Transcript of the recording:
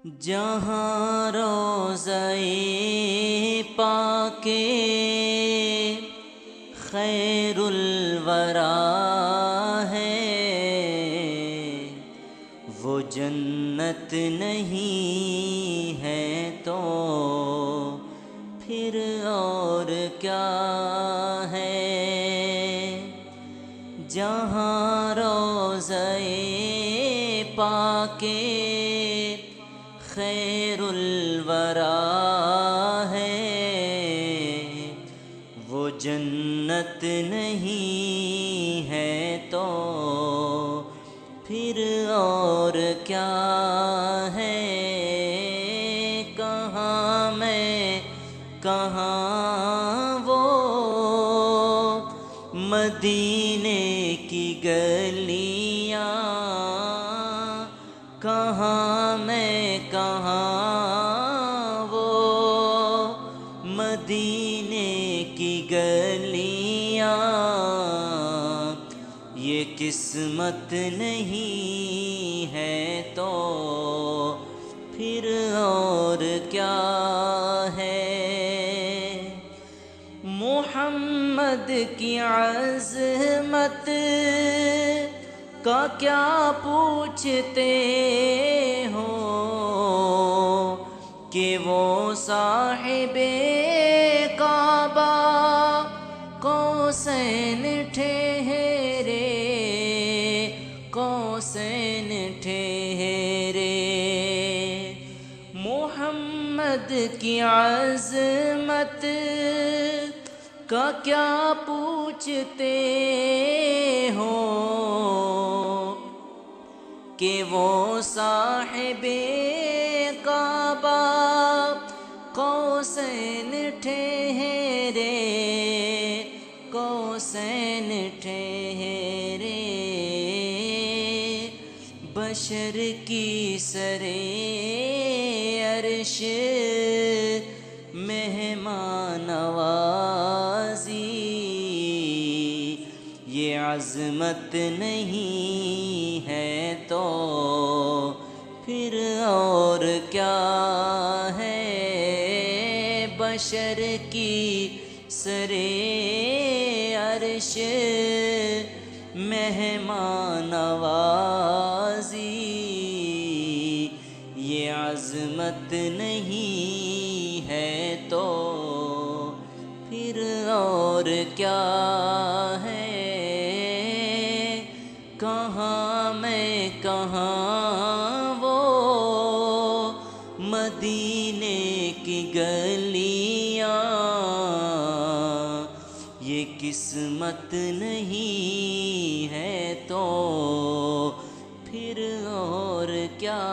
جہاں روضہ پاک خیر الورا ہے، وہ جنت نہیں ہے تو پھر اور کیا ہے۔ جہاں روضہ پاک خیر الورا ہے، وہ جنت نہیں ہے تو پھر اور کیا ہے۔ کہاں میں کہاں وہ مدینے کی گلیاں، کہاں میں کہاں وہ مدینے کی گلیاں، یہ قسمت نہیں ہے تو پھر اور کیا ہے۔ محمد کی عظمت کا کیا پوچھتے ہو کہ وہ صاحب کعبہ قوسین ٹھہرے، قوسین ٹھہرے۔ محمد کی عظمت کا کیا پوچھتے ہو کہ وہ صاحب کعبہ قوسین ٹھہرے، قوسین ٹھہرے۔ بشر کی سرے عرش مہمان نوازی، یہ عظمت نہیں ہے تو پھر اور کیا ہے۔ بشر کی سرے عرش مہمان نوازی، یہ عظمت نہیں ہے تو پھر اور کیا ہے۔ کہاں میں کہاں وہ مدینے کی گلیاں، یہ قسمت نہیں ہے تو پھر اور کیا